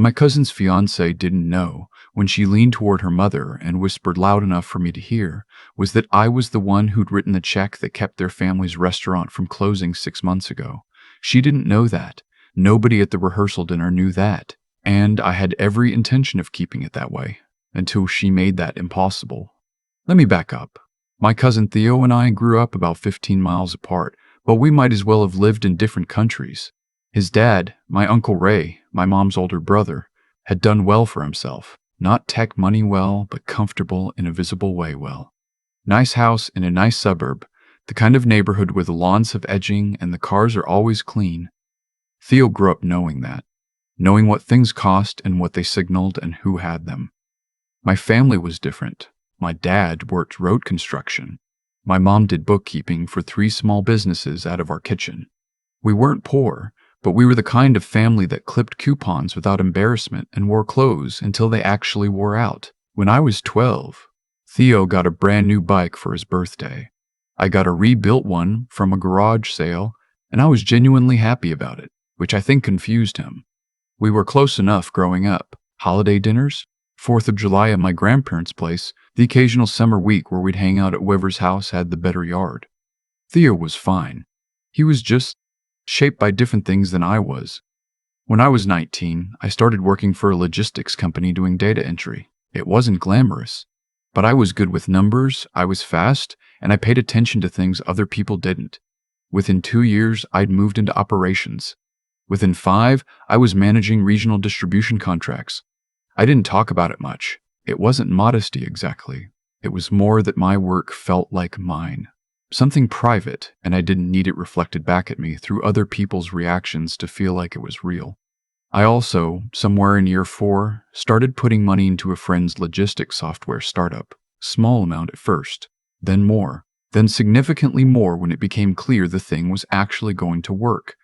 My cousin's fiancée didn't know, when she leaned toward her mother and whispered loud enough for me to hear, was that I was the one who'd written the check that kept their family's restaurant from closing 6 months ago. She didn't know that. Nobody at the rehearsal dinner knew that. And I had every intention of keeping it that way, until she made that impossible. Let me back up. My cousin Theo and I grew up about 15 miles apart, but we might as well have lived in different countries. His dad, my Uncle Ray, my mom's older brother, had done well for himself. Not tech money well, but comfortable in a visible way well. Nice house in a nice suburb, the kind of neighborhood where the lawns have edging and the cars are always clean. Theo grew up knowing that, knowing what things cost and what they signaled and who had them. My family was different. My dad worked road construction. My mom did bookkeeping for 3 small businesses out of our kitchen. We weren't poor, but we were the kind of family that clipped coupons without embarrassment and wore clothes until they actually wore out. When I was 12, Theo got a brand new bike for his birthday. I got a rebuilt one from a garage sale, and I was genuinely happy about it, which I think confused him. We were close enough growing up. Holiday dinners, 4th of July at my grandparents' place, the occasional summer week where we'd hang out at whoever's house had the better yard. Theo was fine. He was just shaped by different things than I was. When I was 19, I started working for a logistics company doing data entry. It wasn't glamorous, but I was good with numbers, I was fast, and I paid attention to things other people didn't. Within 2 years, I'd moved into operations. Within 5, I was managing regional distribution contracts. I didn't talk about it much. It wasn't modesty exactly. It was more that my work felt like mine. Something private, and I didn't need it reflected back at me through other people's reactions to feel like it was real. I also, somewhere in year 4, started putting money into a friend's logistics software startup. Small amount at first, then more, then significantly more when it became clear the thing was actually going to work.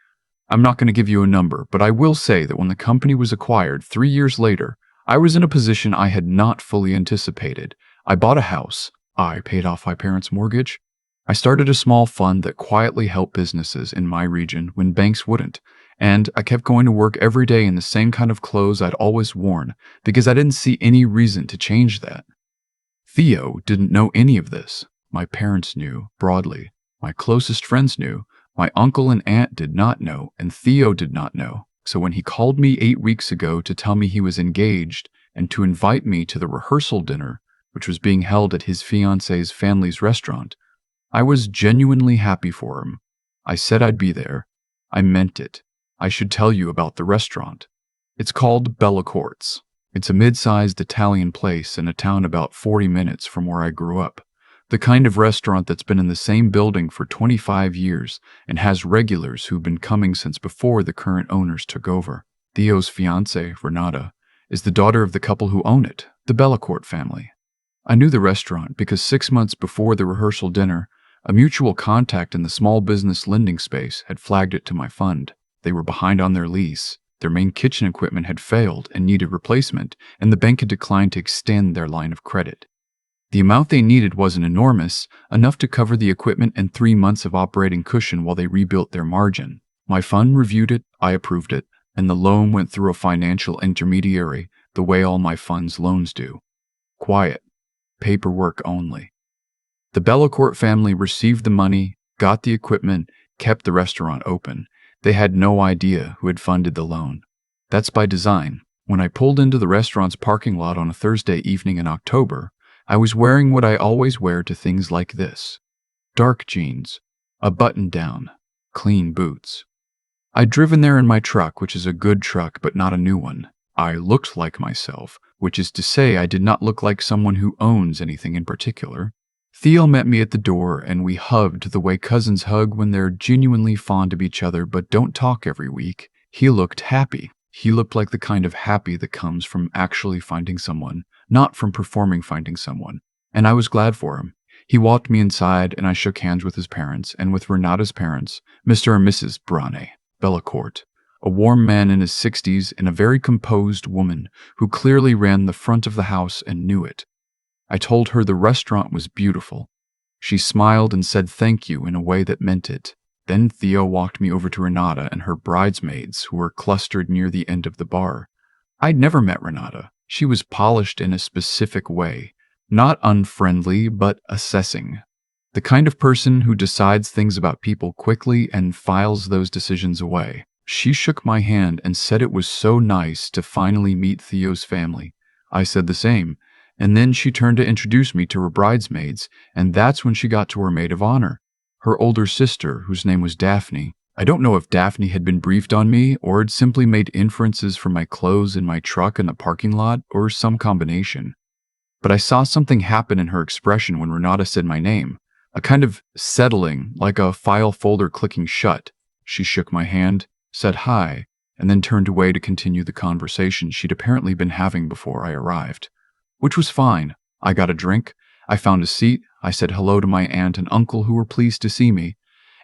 I'm not going to give you a number, but I will say that when the company was acquired 3 years later, I was in a position I had not fully anticipated. I bought a house. I paid off my parents' mortgage. I started a small fund that quietly helped businesses in my region when banks wouldn't, and I kept going to work every day in the same kind of clothes I'd always worn because I didn't see any reason to change that. Theo didn't know any of this. My parents knew, broadly. My closest friends knew. My uncle and aunt did not know, and Theo did not know. So when he called me 8 weeks ago to tell me he was engaged and to invite me to the rehearsal dinner, which was being held at his fiancée's family's restaurant, I was genuinely happy for him. I said I'd be there. I meant it. I should tell you about the restaurant. It's called Bella Courts. It's a mid-sized Italian place in a town about 40 minutes from where I grew up. The kind of restaurant that's been in the same building for 25 years and has regulars who've been coming since before the current owners took over. Theo's fiancée, Renata, is the daughter of the couple who own it, the Bellacourt family. I knew the restaurant because 6 months before the rehearsal dinner, a mutual contact in the small business lending space had flagged it to my fund. They were behind on their lease. Their main kitchen equipment had failed and needed replacement, and the bank had declined to extend their line of credit. The amount they needed wasn't enormous, enough to cover the equipment and 3 months of operating cushion while they rebuilt their margin. My fund reviewed it, I approved it, and the loan went through a financial intermediary the way all my fund's loans do. Quiet. Paperwork only. The Bellacourt family received the money, got the equipment, kept the restaurant open. They had no idea who had funded the loan. That's by design. When I pulled into the restaurant's parking lot on a Thursday evening in October, I was wearing what I always wear to things like this. Dark jeans, a button-down, clean boots. I'd driven there in my truck, which is a good truck but not a new one. I looked like myself, which is to say I did not look like someone who owns anything in particular. Theo met me at the door and we hugged the way cousins hug when they're genuinely fond of each other but don't talk every week. He looked happy. He looked like the kind of happy that comes from actually finding someone, not from performing finding someone. And I was glad for him. He walked me inside and I shook hands with his parents and with Renata's parents, Mr. and Mrs. Brane, Bellacourt, a warm man in his 60s and a very composed woman who clearly ran the front of the house and knew it. I told her the restaurant was beautiful. She smiled and said thank you in a way that meant it. Then Theo walked me over to Renata and her bridesmaids who were clustered near the end of the bar. I'd never met Renata. She was polished in a specific way, not unfriendly, but assessing. The kind of person who decides things about people quickly and files those decisions away. She shook my hand and said it was so nice to finally meet Theo's family. I said the same, and then she turned to introduce me to her bridesmaids, and that's when she got to her maid of honor, her older sister, whose name was Daphne. I don't know if Daphne had been briefed on me or had simply made inferences from my clothes and my truck in the parking lot, or some combination. But I saw something happen in her expression when Renata said my name. A kind of settling, like a file folder clicking shut. She shook my hand, said hi, and then turned away to continue the conversation she'd apparently been having before I arrived. Which was fine. I got a drink, I found a seat, I said hello to my aunt and uncle who were pleased to see me,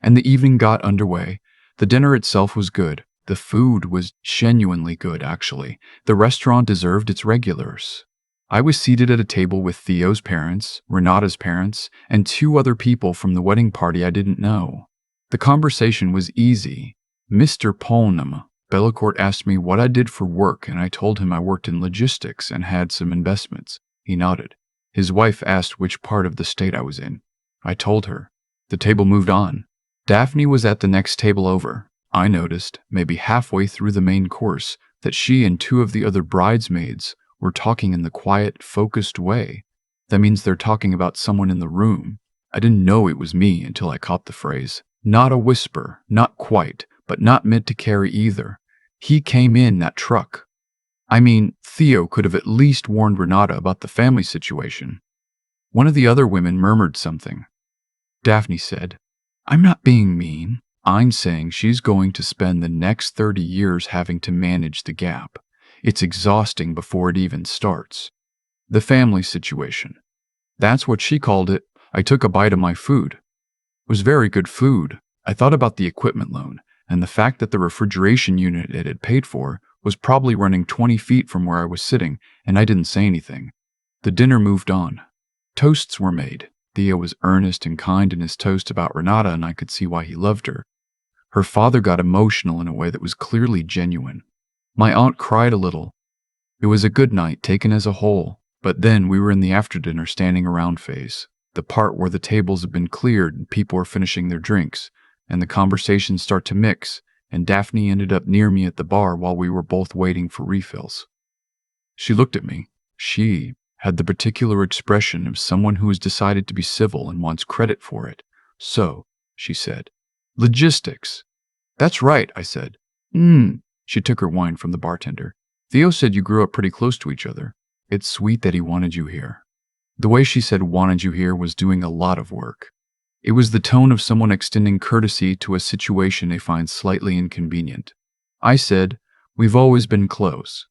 and the evening got underway. The dinner itself was good. The food was genuinely good, actually. The restaurant deserved its regulars. I was seated at a table with Theo's parents, Renata's parents, and two other people from the wedding party I didn't know. The conversation was easy. Mr. Polnum, Bellecourt, asked me what I did for work, and I told him I worked in logistics and had some investments. He nodded. His wife asked which part of the state I was in. I told her. The table moved on. Daphne was at the next table over. I noticed, maybe halfway through the main course, that she and two of the other bridesmaids were talking in the quiet, focused way. That means they're talking about someone in the room. I didn't know it was me until I caught the phrase. Not a whisper, not quite, but not meant to carry either. He came in that truck. I mean, Theo could have at least warned Renata about the family situation. One of the other women murmured something. Daphne said, "I'm not being mean. I'm saying she's going to spend the next 30 years having to manage the gap. It's exhausting before it even starts. The family situation. That's what she called it." I took a bite of my food. It was very good food. I thought about the equipment loan and the fact that the refrigeration unit it had paid for was probably running 20 feet from where I was sitting, and I didn't say anything. The dinner moved on. Toasts were made. Theo was earnest and kind in his toast about Renata, and I could see why he loved her. Her father got emotional in a way that was clearly genuine. My aunt cried a little. It was a good night taken as a whole, but then we were in the after-dinner standing around phase, the part where the tables had been cleared and people were finishing their drinks, and the conversations start to mix, and Daphne ended up near me at the bar while we were both waiting for refills. She looked at me. She had the particular expression of someone who has decided to be civil and wants credit for it. "So," she said, "logistics." "That's right," I said. She took her wine from the bartender. "Theo said you grew up pretty close to each other. It's sweet that he wanted you here." The way she said "wanted you here" was doing a lot of work. It was the tone of someone extending courtesy to a situation they find slightly inconvenient. I said, "We've always been close."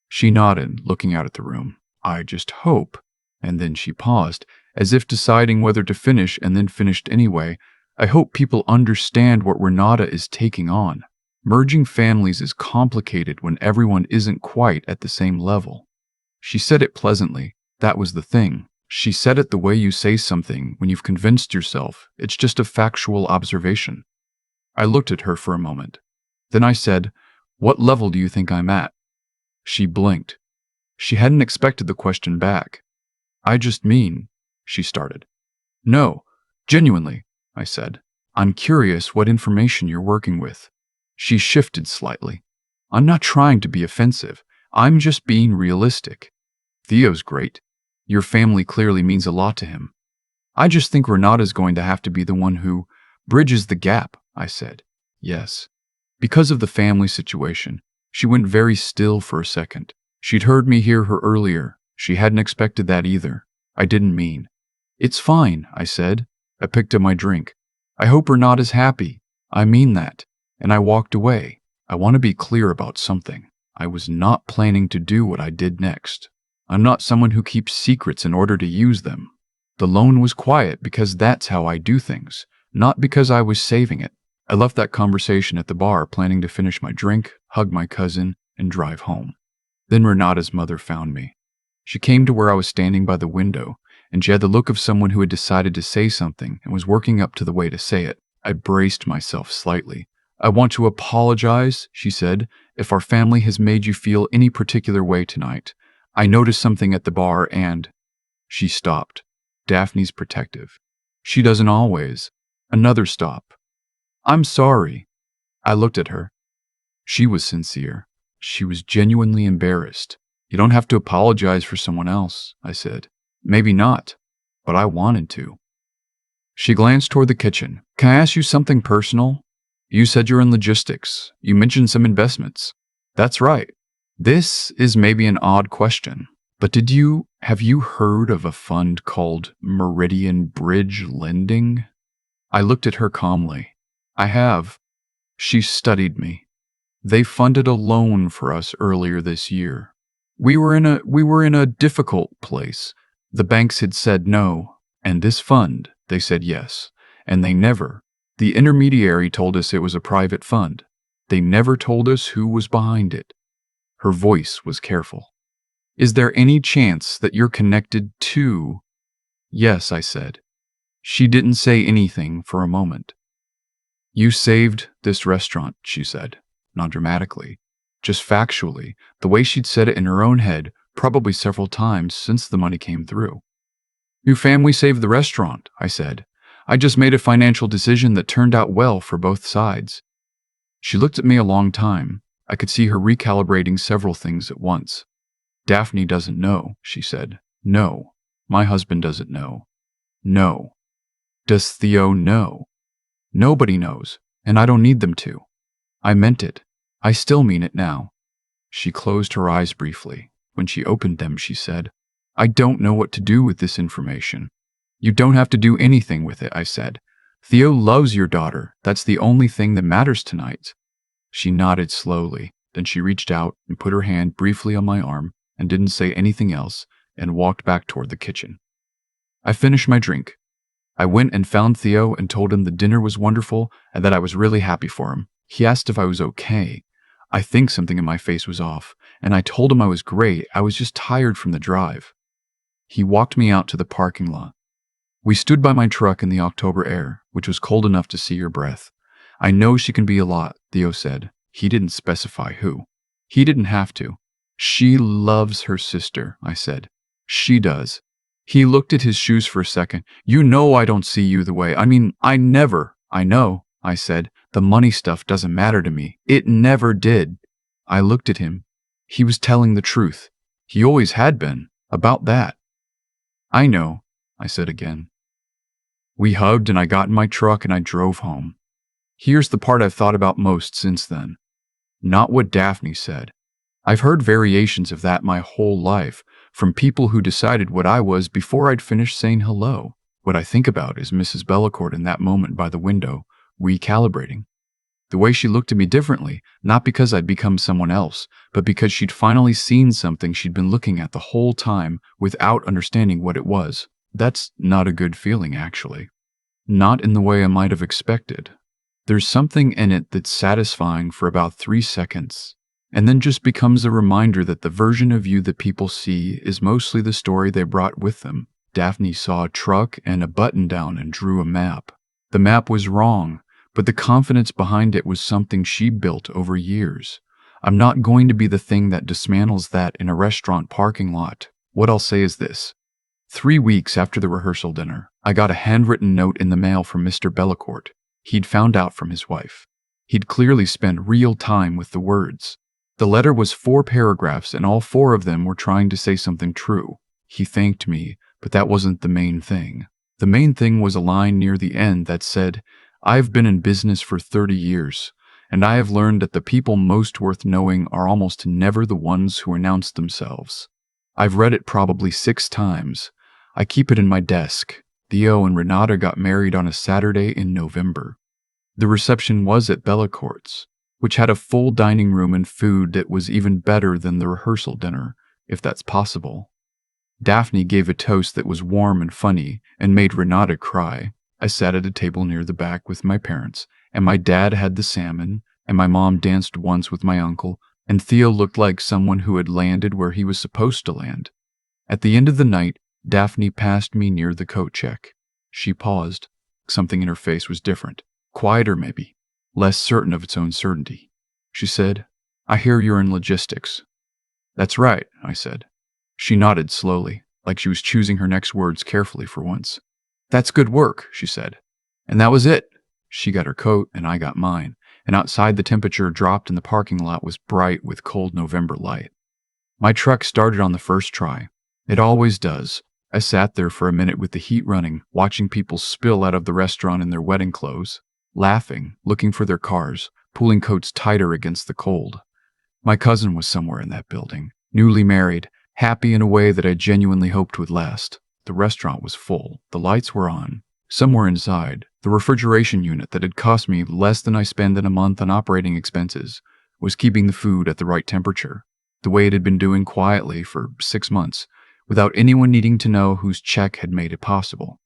She nodded, looking out at the room. "I just hope," and then she paused, as if deciding whether to finish, and then finished anyway. "I hope people understand what Renata is taking on. Merging families is complicated when everyone isn't quite at the same level." She said it pleasantly. That was the thing. She said it the way you say something when you've convinced yourself it's just a factual observation. I looked at her for a moment. Then I said, "What level do you think I'm at?" She blinked. She hadn't expected the question back. "I just mean," she started. "No, genuinely," I said. "I'm curious what information you're working with." She shifted slightly. "I'm not trying to be offensive. I'm just being realistic. Theo's great. Your family clearly means a lot to him. I just think Renata's going to have to be the one who bridges the gap," I said. "Yes." Because of the family situation, she went very still for a second. She'd heard me hear her earlier. She hadn't expected that either. I didn't mean. "It's fine," I said. I picked up my drink. "I hope Renata's happy. I mean that." And I walked away. I want to be clear about something. I was not planning to do what I did next. I'm not someone who keeps secrets in order to use them. The loan was quiet because that's how I do things, not because I was saving it. I left that conversation at the bar planning to finish my drink, hug my cousin, and drive home. Then Renata's mother found me. She came to where I was standing by the window, and she had the look of someone who had decided to say something and was working up to the way to say it. I braced myself slightly. I want to apologize, she said, if our family has made you feel any particular way tonight. I noticed something at the bar and… She stopped. Daphne's protective. She doesn't always. Another stop. I'm sorry. I looked at her. She was sincere. She was genuinely embarrassed. You don't have to apologize for someone else, I said. Maybe not, but I wanted to. She glanced toward the kitchen. Can I ask you something personal? You said you're in logistics. You mentioned some investments. That's right. This is maybe an odd question, but have you heard of a fund called Meridian Bridge Lending? I looked at her calmly. I have. She studied me. They funded a loan for us earlier this year. We were in a difficult place. The banks had said no, and this fund, they said yes, and the intermediary told us it was a private fund. They never told us who was behind it. Her voice was careful. Is there any chance that you're connected to… Yes, I said. She didn't say anything for a moment. You saved this restaurant, she said, not dramatically, just factually, the way she'd said it in her own head, probably several times since the money came through. Your family saved the restaurant, I said. I just made a financial decision that turned out well for both sides. She looked at me a long time. I could see her recalibrating several things at once. Daphne doesn't know, she said. No. My husband doesn't know. No. Does Theo know? Nobody knows, and I don't need them to. I meant it. I still mean it now. She closed her eyes briefly. When she opened them, she said, I don't know what to do with this information. You don't have to do anything with it, I said. Theo loves your daughter. That's the only thing that matters tonight. She nodded slowly. Then she reached out and put her hand briefly on my arm and didn't say anything else and walked back toward the kitchen. I finished my drink. I went and found Theo and told him the dinner was wonderful and that I was really happy for him. He asked if I was okay. I think something in my face was off, and I told him I was great. I was just tired from the drive. He walked me out to the parking lot. We stood by my truck in the October air, which was cold enough to see her breath. I know she can be a lot, Theo said. He didn't specify who. He didn't have to. She loves her sister, I said. She does. He looked at his shoes for a second. You know I don't see you the way. I know, I said. The money stuff doesn't matter to me. It never did. I looked at him. He was telling the truth. He always had been. About that. I know, I said again. We hugged and I got in my truck and I drove home. Here's the part I've thought about most since then. Not what Daphne said. I've heard variations of that my whole life, from people who decided what I was before I'd finished saying hello. What I think about is Mrs. Bellecourt in that moment by the window, recalibrating. The way she looked at me differently, not because I'd become someone else, but because she'd finally seen something she'd been looking at the whole time without understanding what it was. That's not a good feeling, actually. Not in the way I might have expected. There's something in it that's satisfying for about 3 seconds, and then just becomes a reminder that the version of you that people see is mostly the story they brought with them. Daphne saw a truck and a button-down and drew a map. The map was wrong, but the confidence behind it was something she built over years. I'm not going to be the thing that dismantles that in a restaurant parking lot. What I'll say is this. 3 weeks after the rehearsal dinner, I got a handwritten note in the mail from Mr. Bellecourt. He'd found out from his wife. He'd clearly spent real time with the words. The letter was 4 paragraphs, and all 4 of them were trying to say something true. He thanked me, but that wasn't the main thing. The main thing was a line near the end that said, I've been in business for 30 years, and I have learned that the people most worth knowing are almost never the ones who announce themselves. I've read it probably 6 times. I keep it in my desk. Theo and Renata got married on a Saturday in November. The reception was at Bellecourt's, which had a full dining room and food that was even better than the rehearsal dinner, if that's possible. Daphne gave a toast that was warm and funny and made Renata cry. I sat at a table near the back with my parents, and my dad had the salmon, and my mom danced once with my uncle, and Theo looked like someone who had landed where he was supposed to land. At the end of the night, Daphne passed me near the coat check. She paused. Something in her face was different. Quieter, maybe. less certain of its own certainty. She said, "I hear you're in logistics." "That's right," I said. She nodded slowly, like she was choosing her next words carefully for once. "That's good work," she said. And that was it. She got her coat and I got mine, and outside the temperature dropped and the parking lot was bright with cold November light. My truck started on the first try. It always does. I sat there for a minute with the heat running, watching people spill out of the restaurant in their wedding clothes, laughing, looking for their cars, pulling coats tighter against the cold. My cousin was somewhere in that building, newly married, happy in a way that I genuinely hoped would last. The restaurant was full. The lights were on. Somewhere inside, the refrigeration unit that had cost me less than I spend in a month on operating expenses was keeping the food at the right temperature, the way it had been doing quietly for 6 months, without anyone needing to know whose check had made it possible.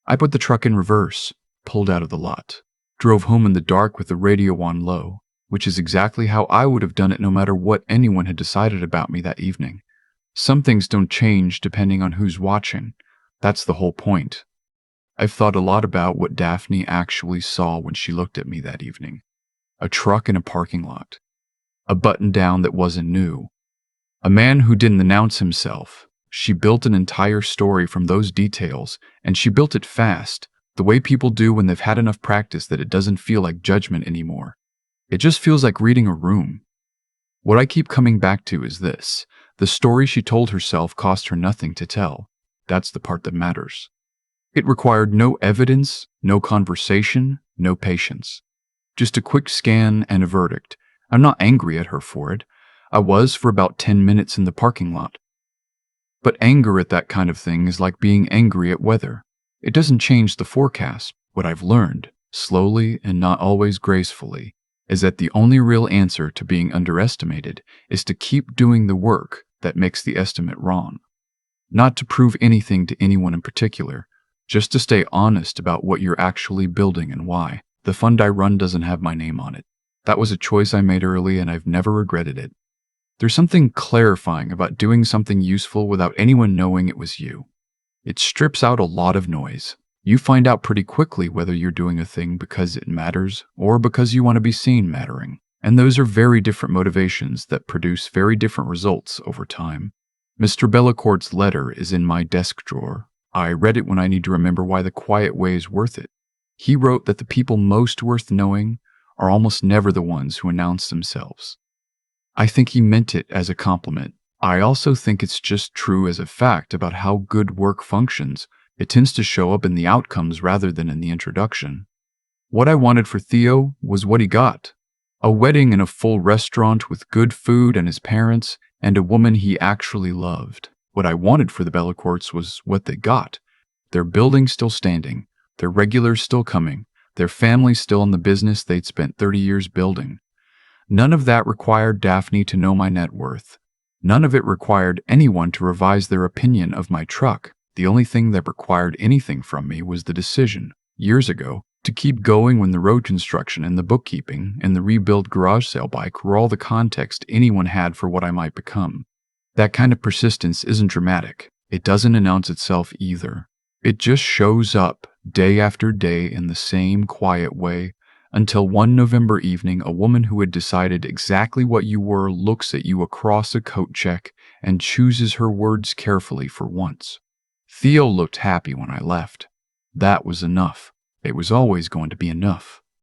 I put the truck in reverse, pulled out of the lot, drove home in the dark with the radio on low, which is exactly how I would have done it no matter what anyone had decided about me that evening. Some things don't change depending on who's watching. That's the whole point. I've thought a lot about what Daphne actually saw when she looked at me that evening. A truck in a parking lot. A button-down that wasn't new. A man who didn't announce himself. She built an entire story from those details, and she built it fast, the way people do when they've had enough practice that it doesn't feel like judgment anymore. It just feels like reading a room. What I keep coming back to is this. The story she told herself cost her nothing to tell. That's the part that matters. It required no evidence, no conversation, no patience. Just a quick scan and a verdict. I'm not angry at her for it. I was for about 10 minutes in the parking lot. But anger at that kind of thing is like being angry at weather. It doesn't change the forecast. What I've learned, slowly and not always gracefully, is that the only real answer to being underestimated is to keep doing the work that makes the estimate wrong. Not to prove anything to anyone in particular, just to stay honest about what you're actually building and why. The fund I run doesn't have my name on it. That was a choice I made early and I've never regretted it. There's something clarifying about doing something useful without anyone knowing it was you. It strips out a lot of noise. You find out pretty quickly whether you're doing a thing because it matters or because you want to be seen mattering. And those are very different motivations that produce very different results over time. Mr. Bellecourt's letter is in my desk drawer. I read it when I need to remember why the quiet way is worth it. He wrote that the people most worth knowing are almost never the ones who announce themselves. I think he meant it as a compliment. I also think it's just true as a fact about how good work functions. It tends to show up in the outcomes rather than in the introduction. What I wanted for Theo was what he got. A wedding in a full restaurant with good food and his parents, and a woman he actually loved. What I wanted for the Bellecourts was what they got. Their building still standing, their regulars still coming, their family still in the business they'd spent 30 years building. None of that required Daphne to know my net worth. None of it required anyone to revise their opinion of my truck. The only thing that required anything from me was the decision, years ago, to keep going when the road construction and the bookkeeping and the rebuilt garage sale bike were all the context anyone had for what I might become. That kind of persistence isn't dramatic. It doesn't announce itself either. It just shows up day after day in the same quiet way until one November evening a woman who had decided exactly what you were looks at you across a coat check and chooses her words carefully for once. Theo looked happy when I left. That was enough. It was always going to be enough.